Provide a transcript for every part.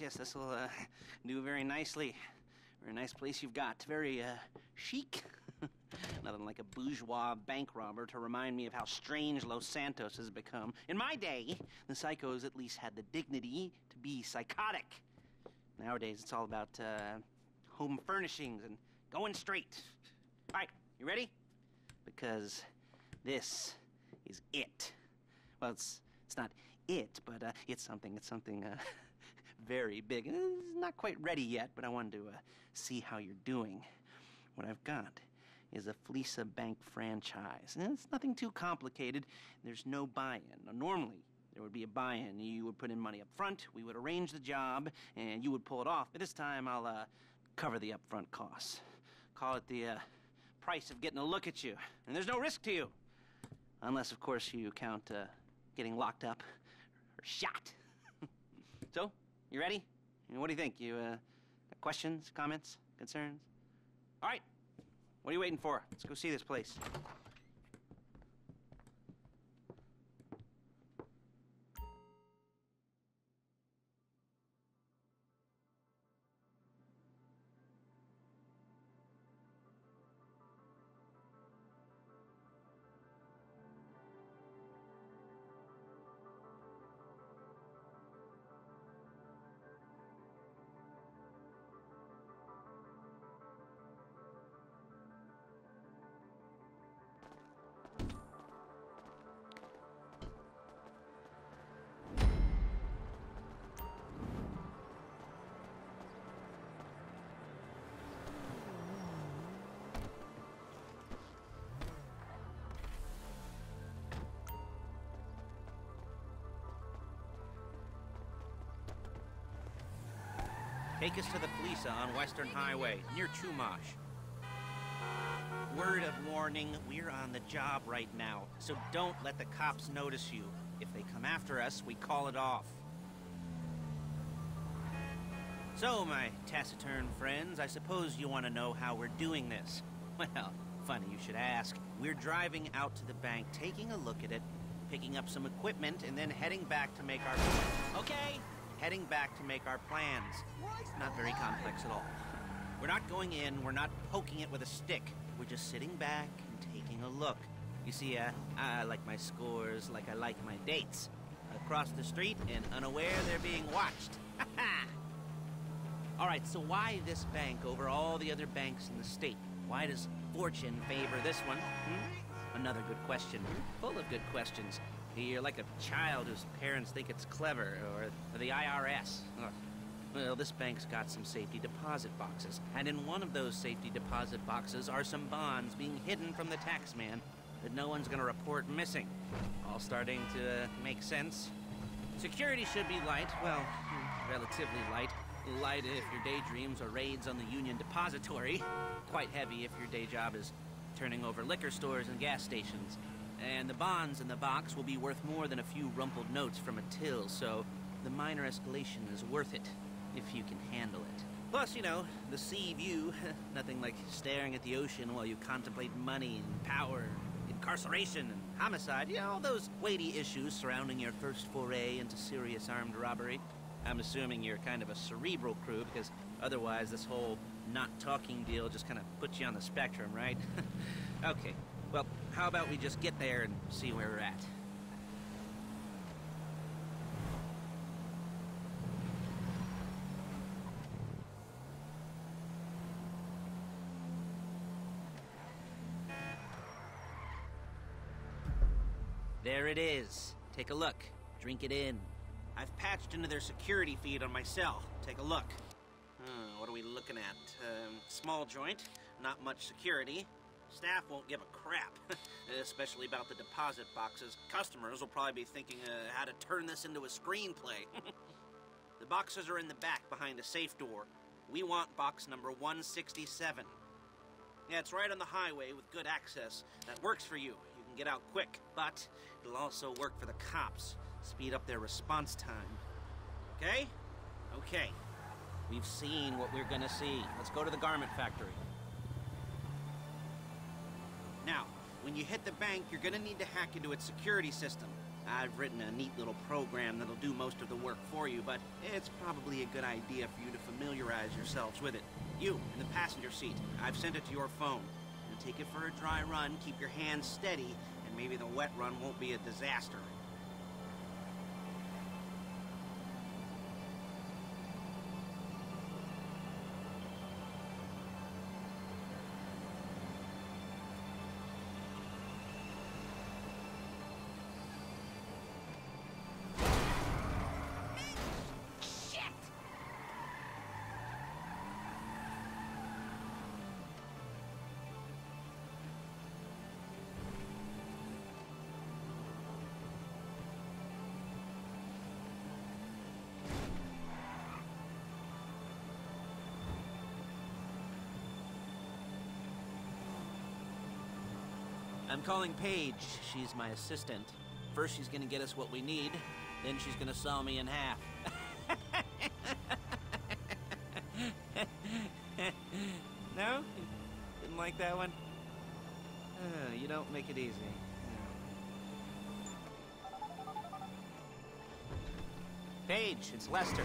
yes, this will do very nicely. Very nice place you've got. Very chic. Nothing like a bourgeois bank robber to remind me of how strange Los Santos has become. In my day, the psychos at least had the dignity to be psychotic. Nowadays, it's all about home furnishings and going straight. All right, you ready? Because this is it. Well, it's not it, but it's something very big. It's not quite ready yet, but I wanted to see how you're doing. What I've got is a Fleesa Bank franchise. And it's nothing too complicated. There's no buy-in. Now, normally, there would be a buy-in. You would put in money up front, we would arrange the job, and you would pull it off. But this time, I'll cover the upfront costs. Call it the price of getting a look at you. And there's no risk to you. Unless, of course, you count getting locked up or shot. So, you ready? What do you think? You got questions, comments, concerns? All right. What are you waiting for? Let's go see this place. Take us to the Fleesa on Western Highway, near Chumash. Word of warning, we're on the job right now, so don't let the cops notice you. If they come after us, we call it off. So, my taciturn friends, I suppose you want to know how we're doing this. Well, funny you should ask. We're driving out to the bank, taking a look at it, picking up some equipment, and then heading back to make our... Okay? Heading back to make our plans. Not very complex at all. We're not going in, we're not poking it with a stick. We're just sitting back and taking a look. You see, I like my scores like I like my dates. Across the street and unaware they're being watched. All right, so why this bank over all the other banks in the state? Why does fortune favor this one? Another good question. Full of good questions. You're like a child whose parents think it's clever, or the IRS. Well, this bank's got some safety deposit boxes, and in one of those safety deposit boxes are some bonds being hidden from the tax man that no one's gonna report missing. All starting to make sense. Security should be light, well, relatively light. Light if your daydreams are raids on the Union Depository. Quite heavy if your day job is turning over liquor stores and gas stations. And the bonds in the box will be worth more than a few rumpled notes from a till, so the minor escalation is worth it, if you can handle it. Plus, you know, the sea view, nothing like staring at the ocean while you contemplate money and power, incarceration and homicide, you know, all those weighty issues surrounding your first foray into serious armed robbery. I'm assuming you're kind of a cerebral crew, because otherwise this whole not talking deal just kind of puts you on the spectrum, right? Okay. Well, how about we just get there and see where we're at? There it is. Take a look. Drink it in. I've patched into their security feed on my cell. Take a look. What are we looking at? Small joint, not much security. Staff won't give a crap, especially about the deposit boxes. Customers will probably be thinking how to turn this into a screenplay. The boxes are in the back behind a safe door. We want box number 167. Yeah, it's right on the highway with good access. That works for you. You can get out quick, but it'll also work for the cops. Speed up their response time. Okay? Okay. We've seen what we're gonna see. Let's go to the garment factory. Now, when you hit the bank, you're gonna need to hack into its security system. I've written a neat little program that'll do most of the work for you, but it's probably a good idea for you to familiarize yourselves with it. You, in the passenger seat, I've sent it to your phone. Now take it for a dry run, keep your hands steady, and maybe the wet run won't be a disaster. I'm calling Paige. She's my assistant. First she's gonna get us what we need, then she's gonna saw me in half. No? You didn't like that one? You don't make it easy. Paige, it's Lester.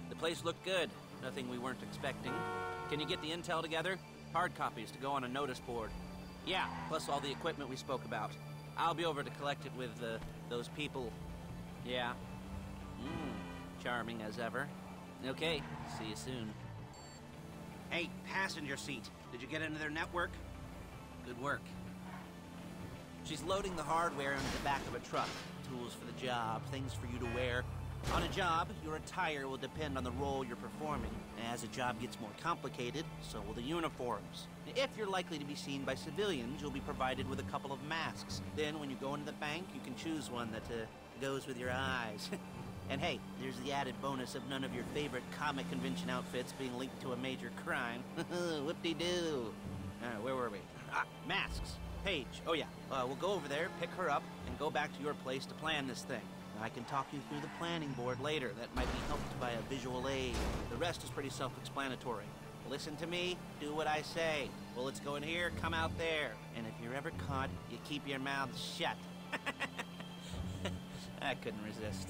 The place looked good. Nothing we weren't expecting. Can you get the intel together? Hard copies to go on a notice board. Yeah, plus all the equipment we spoke about. I'll be over to collect it with, those people. Yeah. Charming as ever. Okay, see you soon. Hey, passenger seat. Did you get into their network? Good work. She's loading the hardware into the back of a truck. Tools for the job, things for you to wear. On a job, your attire will depend on the role you're performing. As a job gets more complicated, so will the uniforms. If you're likely to be seen by civilians, you'll be provided with a couple of masks. Then, when you go into the bank, you can choose one that goes with your eyes. And hey, there's the added bonus of none of your favorite comic convention outfits being linked to a major crime. Whoop-de-doo. Where were we? Masks. Paige. Oh yeah, we'll go over there, pick her up, and go back to your place to plan this thing. I can talk you through the planning board later. That might be helped by a visual aid. The rest is pretty self-explanatory. Listen to me, do what I say. Bullets go in here, come out there. And if you're ever caught, you keep your mouth shut. I couldn't resist.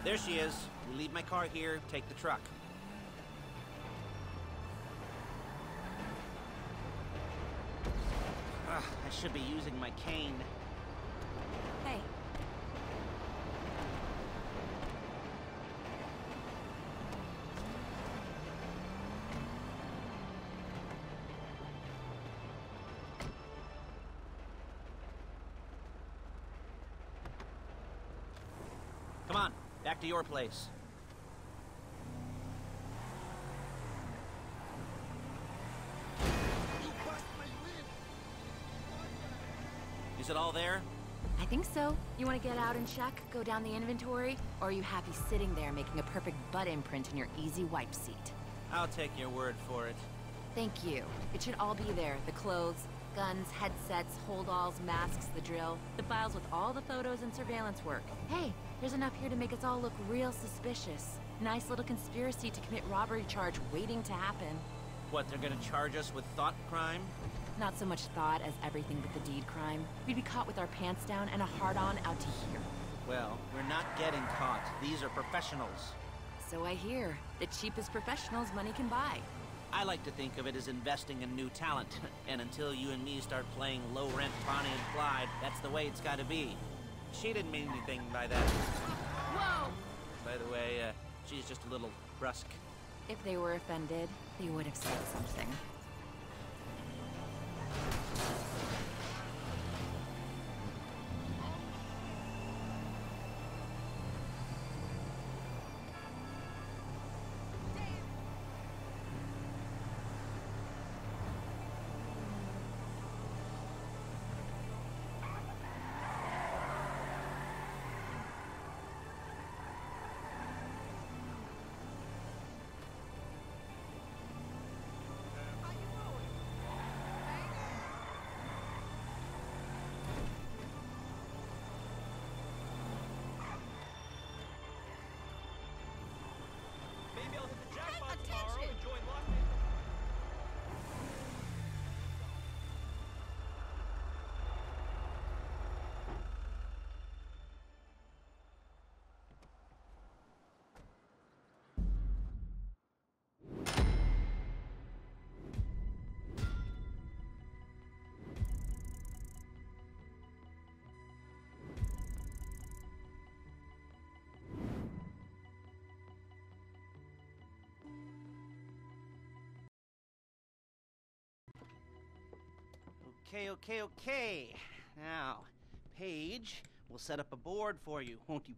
There she is. We leave my car here, take the truck. I should be using my cane. Hey. Come on, back to your place. Is it all there? I think so. You want to get out and check, go down the inventory, or are you happy sitting there making a perfect butt imprint in your easy wipe seat? I'll take your word for it. Thank you. It should all be there. The clothes, guns, headsets, hold-alls, masks, the drill, the files with all the photos and surveillance work. Hey, there's enough here to make us all look real suspicious. Nice little conspiracy to commit robbery charge waiting to happen. What, they're gonna charge us with thought crime? Not so much thought as everything but the deed crime. We'd be caught with our pants down and a hard-on out to here. Well, we're not getting caught. These are professionals. So I hear. The cheapest professionals money can buy. I like to think of it as investing in new talent. And until you and me start playing low-rent Bonnie and Clyde, that's the way it's gotta be. She didn't mean anything by that. Whoa! By the way, she's just a little brusque. If they were offended, they would have said something. Okay. Now, Paige, we'll set up a board for you, won't you